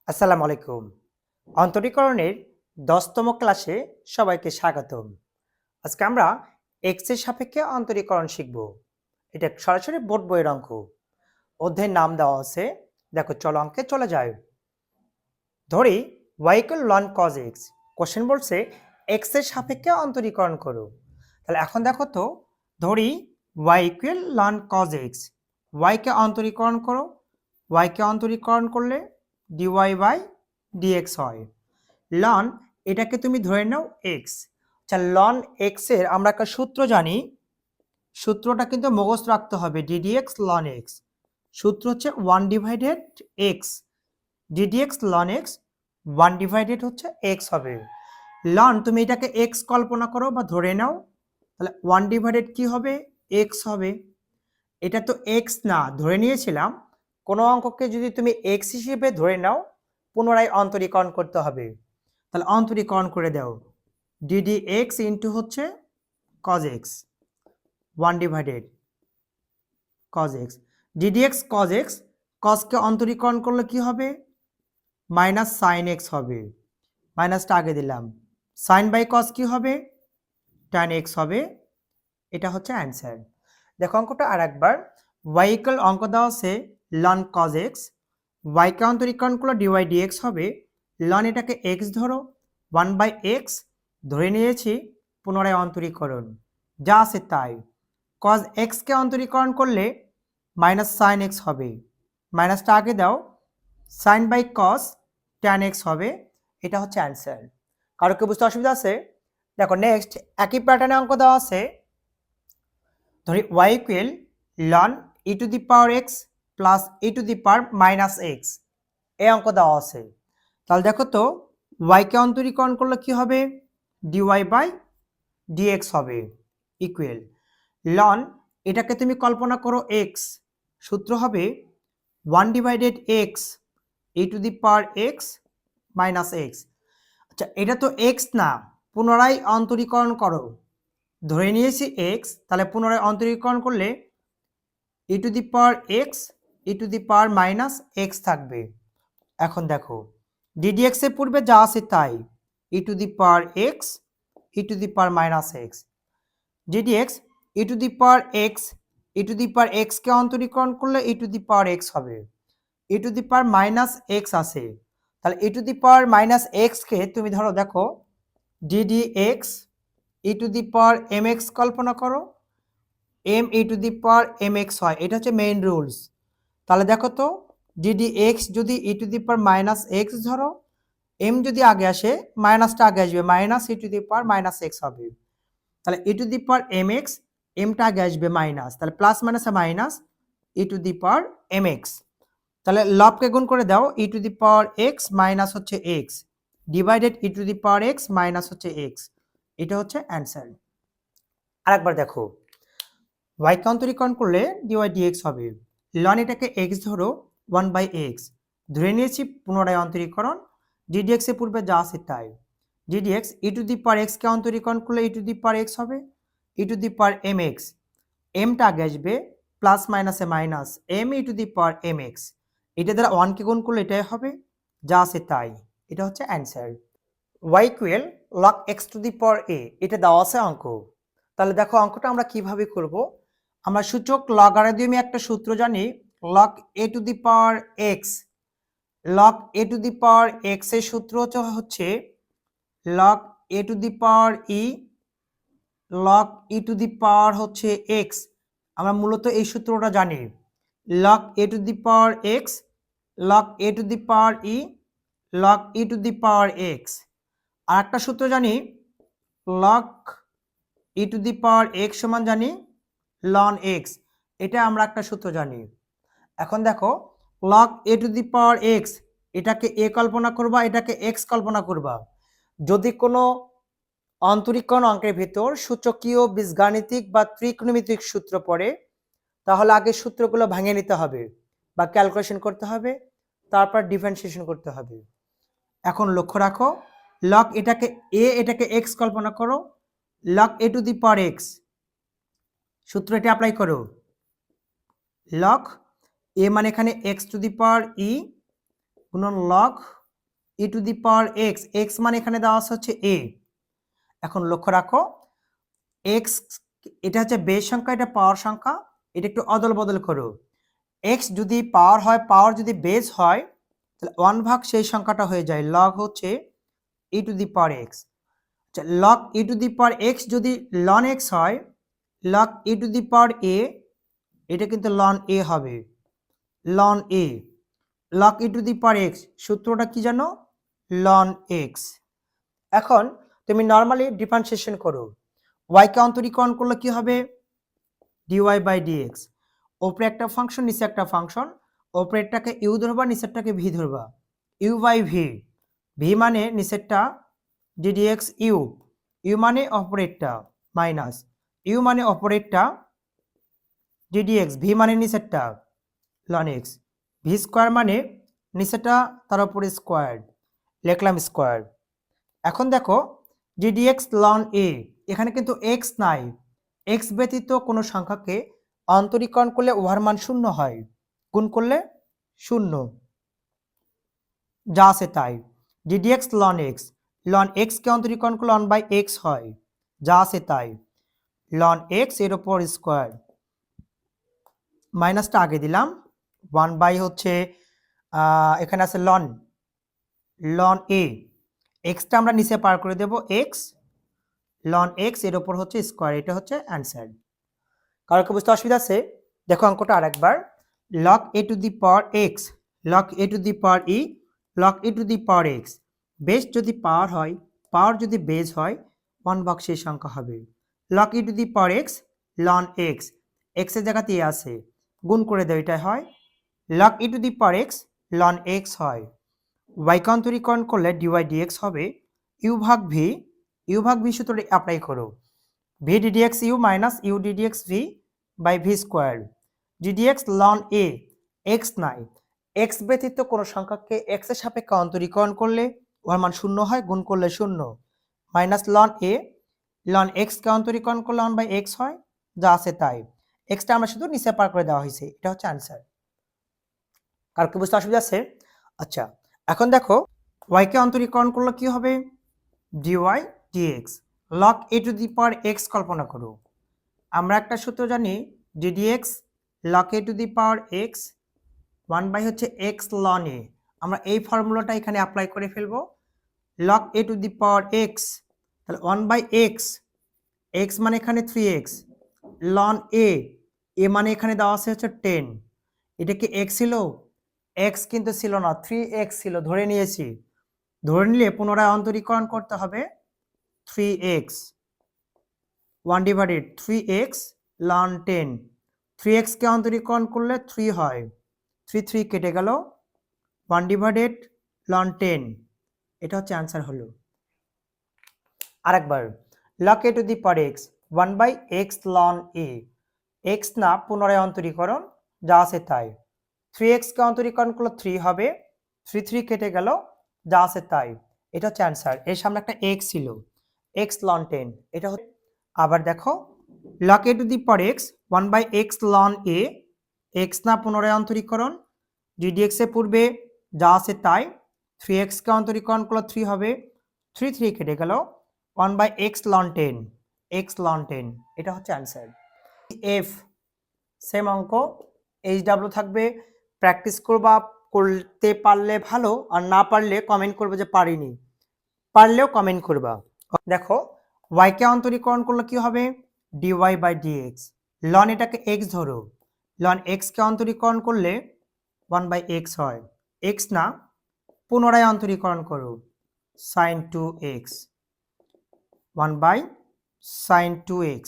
আসসালামু আলাইকুম। অন্তরীকরণের ১০তম ক্লাসে সবাইকে স্বাগতম। আজকে আমরা এক্স এর সাপেক্ষে অন্তরীকরণ শিখব। এটা সরাসরি বোর্ড বইয়ের অঙ্ক। অধ্যায়ের নাম দেওয়া আছে। দেখো চলো অঙ্কে চলে যাই। ধরি y = ln cos x। Question বলছে এক্স এর সাপেক্ষে অন্তরীকরণ করো। তাহলে এখন দেখো তো, ধরি y = ln cos x। y কে অন্তরীকরণ করো। y কে অন্তরীকরণ করলে dy বাই dx হয়। লন এটাকে তুমি ধরে নাও x। আচ্ছা, লন x এর আমরা একটা সূত্র জানি। সূত্রটা কিন্তু মুখস্থ রাখতে হবে, ddx ln x। সূত্র হচ্ছে 1/x। ddx ln x 1 হচ্ছে x হবে। লন তুমি এটাকে x কল্পনা করো বা ধরে নাও, তাহলে 1 কি হবে, x হবে। এটা তো x না, ধরে নিয়েছিলাম। কোনো অঙ্ককে যদি তুমি x হিসেবে ধরে নাও, পুনরায় অন্তরীকরণ করতে হবে। তাহলে অন্তরীকরণ করে দাও, ddx ইন্টু হচ্ছে cos x 1 cos x। ddx cos x, cosকে অন্তরীকরণ করলে কি হবে, মাইনাস সাইন x হবে। মাইনাসটা আগে দিলাম, সাইন বাই cos কি হবে, tan x হবে। এটা হচ্ছে অ্যান্সার। দেখো অঙ্কটা আর একবার। y = অঙ্ক দেওয়া আছে ln cos x। y কে অন্তরীকরণ করলে dy dx হবে। ln এটাকে x ধরো, 1/x ধরে নিয়েছি, পুনরায় অন্তরীকরণ যা আছে তাই। cos x কে অন্তরীকরণ করলে মাইনাস সাইন x হবে। মাইনাসটা আগে দাও, sine by cos tan x হবে। এটা হচ্ছে অ্যান্সার। কারো কি বুঝতে অসুবিধা আছে? দেখো নেক্সট একই প্যাটার্নে অঙ্ক দেওয়া আছে। ধরি y = ln e⁻x plus e⁻−x। এই অঙ্ক দেওয়া আছে। তাহলে দেখো তো, y কে অন্তরীকরণ করলে কি হবে, dy বাই dx হবে ইকুয়াল ln এটাকে তুমি কল্পনা করো x। সূত্র হবে 1/x e⁻x মাইনাস x। আচ্ছা, এটা তো x না, পুনরায় অন্তরীকরণ করো। ধরে নিয়েছি x, তাহলে পুনরায় অন্তরীকরণ করলে e⁻x e⁻−x থাকবে। এখন দেখো ddx এর পূর্বে যা আছে তাই, e⁻x e⁻−x। ddx e⁻x কে অন্তরীকরণ করলে e⁻x হবে। e⁻−x আছে, তাহলে e⁻−x কে তুমি ধরো, দেখো ddx e⁻mx কল্পনা করো, m e⁻mx হয়। এটা হচ্ছে মেইন রুলস। তাহলে দেখো তো, ddx যদি e⁻−x ধরো, m যদি আগে আসে, মাইনাসটা আগে আসবে, মাইনাস e⁻−x হবে। তাহলে e⁻mx, mটা আগে আসবে মাইনাস, তাহলে প্লাস মাইনাসে মাইনাস e⁻mx। তাহলে লবকে গুণ করে দাও, e⁻x মাইনাস হচ্ছে x ডিভাইডেড e⁻x মাইনাস হচ্ছে x। এটা হচ্ছে অ্যান্সার। আরেকবার দেখো, y কে অন্তরীকরণ করলে dy dx হবে। ln এটাকে x ধরো, 1/x ধরে নিয়েছি, পুনরায় অন্তরীকরণ। ddx এর পূর্বে যা আছে তাই। ddx e⁻x কে অন্তরীকরণ করলে e⁻x হবে। e⁻mx, mটা আগে আসবে, প্লাস মাইনাসে মাইনাস m e⁻mx। এটা দ্বারা 1 কে গুণ করলে এটাই হবে, যা আছে তাই। এটা হচ্ছে অ্যান্সার। y = log x⁴a, এটা দেওয়া আছে অঙ্ক। তাহলে দেখো অঙ্কটা আমরা কিভাবে করব। আমরা সূচক লগারিদমে একটা সূত্র জানি, log a⁴x। log a⁴x এর সূত্র হচ্ছে log a⁴e log হচ্ছে x। আমরা মূলত এই সূত্রটা জানি, log a⁴x log a⁴e log e⁴x। আর একটা সূত্র জানি, log e⁴x সমান জানি ln x। এটা আমরা একটা সূত্র জানি। এখন দেখো log a⁴x, এটাকে a কল্পনা করবা, এটাকে x কল্পনা করবা। যদি কোনো অন্তরীকরণ অঙ্কের ভিতর সূচকীয়, বীজগাণিতিক বা ত্রিকোণমিতিক সূত্র পড়ে, তাহলে আগে সূত্রগুলো ভাঙিয়ে নিতে হবে বা ক্যালকুলেশন করতে হবে, তারপর ডিফারেন্সিয়েশন করতে হবে। এখন লক্ষ্য রাখো, log এটাকে a, এটাকে x কল্পনা করো, log a⁴x সূত্র এটা অ্যাপ্লাই করো। log a মানে এখানে x⁴e গুণন log e to the power x, x মানে এখানে দেওয়া আছে হচ্ছে এ। এখন লক্ষ্য রাখো এক্স এটা হচ্ছে বেস সংখ্যা, এটা পাওয়ার সংখ্যা, এটা একটু অদল বদল করো। এক্স যদি পাওয়ার হয়, পাওয়ার যদি বেস হয়, তাহলে 1 ভাগ সেই সংখ্যাটা হয়ে যায় লগ হচ্ছে e to the power X. Log e to the power X যদি লন এক্স হয়, log e to the power A, এটা কিন্তু লন এ হবে, ln A. Log e to the power X সূত্রটা কি জানো? Ln X. এখন তুমি নর্মালি ডিফারেন্সিয়েশন করো, ওয়াইকে অন্তরীকরণ করলে কি হবে? Dy by dx. ওপরে একটা ফাংশন, নিচে একটা ফাংশন, ওপরেরটাকে ইউ ধরবা, নিচেরটাকে ভি ধরবা। ইউ বাই ভি, ভি মানে নিচেরটা ডিডিএক্স ইউ, ইউ মানে অপরেরটা মাইনাস ইউ মানে অপরেরটা ডিডিএক্স, ভি মানে নিচেরটা লন এক্স, ভি স্কোয়ার মানে নিচেরটা তার উপরে স্কোয়ার, লিখলাম স্কোয়ার। এখন দেখো ডিডিএক্স লন এ, এখানে কিন্তু এক্স নাই, এক্স ব্যতীত কোনো সংখ্যাকে অন্তরীকরণ করলে উহার মান শূন্য হয়, গুণ করলে শূন্য, যা আছে তাই। ডিডিএক্স লন এক্স কে অন্তরীকরণ করলে 1/x হয়, যা আছে তাই। লন এক্স এর উপর স্কোয়ার, মাইনাসটা আগে দিলাম, 1 বাই হচ্ছে এখানে আছে লন এ, এক্সটা আমরা নিচে পার করে দেব এক্স, লন এক্স এর উপর হচ্ছে স্কোয়ার, এটা হচ্ছে অ্যান্সার। কারো কি বুঝতে অসুবিধা আছে? দেখো অঙ্কটা আরেকবার, log A to the power X, log A to the power E, log A to the power x. Base যদি পাওয়ার হয়, পাওয়ার যদি বেস হয়, 1 ভাগ সেই সংখ্যা হবে। Log e to the power x ln x, এক্সের জায়গাতে এ আছে, গুণ করে দেয়, এটাই হয় log e to the power x ln x হয়। ওয়াইকে অন্তরীকরণ করলে ডিওয়াই ডিএক্স হবে ইউ ভাগ ভি, ইউ ভাগ ভি সূত্রটি অ্যাপ্লাই করো, v d dx u minus u d dx v by v square. D dx ln a, x নাই, এক্স ব্যতীত কোনো সংখ্যাকে এক্স এর সাপেক্ষে অন্তরীকরণ করলে ওর মান শূন্য হয়, গুণ করলে শূন্য, মাইনাস লন এ, লন এক্স কে অন্তরীকরণ করলে 1/x হয়, যা আছে তাই। এক্সটা আমরা শুধু নিচে পার করে দেওয়া হয়েছে, এটা হচ্ছে আনসার। কার কি বুঝতে অসুবিধা আছে? আচ্ছা, এখন দেখো ওয়াই কে অন্তরীকরণ করলে কি হবে? D Y D X. Log A to the power X কল্পনা করো, আমরা একটা সূত্র জানি D D X log A to the power X 1 by হচ্ছে এক্স লন এ, আমরা এই ফর্মুলাটা এখানে অ্যাপ্লাই করে ফেলবো। Log A to the power X, তাহলে 1/x, এক্স মানে এখানে 3x, লন এ, এ মানে এখানে দেওয়া আছে হচ্ছে 10, এটা কি এক্স ছিল? এক্স কিন্তু ছিল না, 3x ছিল, ধরে নিয়েছি, ধরে নিলে পুনরায় অন্তরীকরণ করতে হবে 3x, 1/3x লন 10, 3x কে অন্তরীকরণ করলে 3 হয়, 3 কেটে গেল, 1/লন 10, এটা হচ্ছে অ্যান্সার হলো। আরেকবার log A to the power x 1/x ln a, x না পুনরায় অন্তরীকরণ, যা আছে তাই। 3x কে অন্তরীকরণ করলে 3 হবে, 3 কেটে গেল, যা আছে তাই, এটা হচ্ছে অ্যান্সার। এর সামনে একটা এক্স ছিল, এক্স লন 10, এটা হচ্ছে। আবার দেখো log A to the power x 1/x ln a, x না পুনরায় অন্তরীকরণ, ডিডিএক্স এর পূর্বে যা আছে তাই, 3x কে অন্তরীকরণ করলে 3 হবে, 3 কেটে গেল, 1/x লন 10, এক্স লন 10, এটা হচ্ছে অ্যান্সার। এফ সেম অঙ্ক, এইচ ডাব্লিউ থাকবে, প্র্যাকটিস করবা, করতে পারলে ভালো, আর না পারলে কমেন্ট করবে যে পারিনি, পারলেও কমেন্ট করবা। দেখো ওয়াই কে অন্তরীকরণ করলে কি হবে? ডিওয়াই বাই ডিএক্স, লন এটাকে এক্স ধরো, লন এক্স কে অন্তরীকরণ করলে 1/x হয়, এক্স না পুনরায় অন্তরীকরণ করো, sine 2x, 1/sin 2x,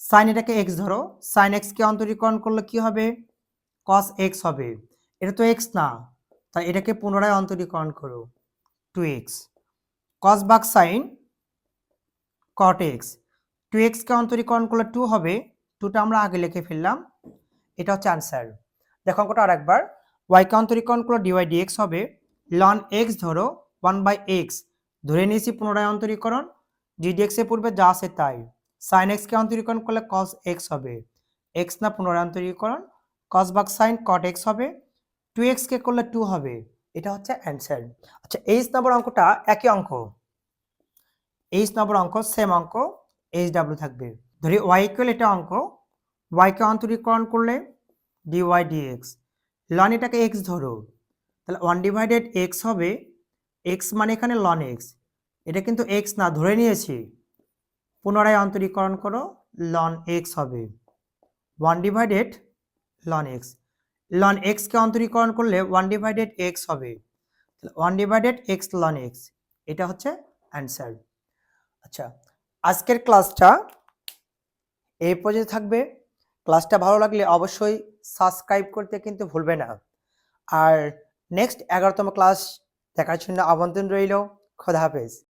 sine এটাকে x ধরো, সাইন x কে অন্তরীকরণ করলে কি হবে? cos x হবে, এটা তো x না, তাই এটাকে পুনরায় অন্তরীকরণ করো 2x, cos ভাগ সাইন cot x, 2x কে অন্তরীকরণ করলে 2 হবে, 2টা আমরা আগে লিখে ফেললাম, এটা হচ্ছে অ্যান্সার। দেখো অঙ্কটা আরেকবার, y কে অন্তরীকরণ করলে dy dx হবে, ln x ধরো 1/x, ধরে নিয়েছি পুনরায় অন্তরীকরণ, ddx এর পূর্বে যা আছে তাই, sin x কে অন্তরীকরণ করলে cos x হবে, x না পুনরায় অন্তরীকরণ, cos ভাগ sin cot x হবে, 2x কে করলে 2 হবে, এটা হচ্ছে অ্যান্সার। আচ্ছা 23 নম্বর অঙ্কটা একই অঙ্ক, 23 নম্বর অঙ্ক সেম অঙ্ক, এইচডব্লিউ থাকবে। ধরি ওয়াই ইকুয়াল এটা অঙ্ক, ওয়াইকে অন্তরীকরণ করলে ডিওয়াই ডিএক্স, লন এটাকে এক্স ধরো, তাহলে 1/x হবে, এক্স মানে এখানে লন এক্স, এটা কিন্তু এক্স না ধরে নিয়েছি, পুনরায় অন্তরীকরণ করো, লন এক্স হবে 1/ লন এক্স, লন এক্সকে অন্তরীকরণ করলে 1/x হবে, তাহলে 1/x লন এক্স, এটা হচ্ছে অ্যান্সার। আচ্ছা আজকের ক্লাসটা এই পর্যন্ত থাকবে। ক্লাসটা ভালো লাগলে অবশ্যই সাবস্ক্রাইব করতে কিন্তু ভুলবে না। আর নেক্সট 11তম ক্লাস দেখার জন্য আমন্ত্রণ রইল। খোদা হাফেজ।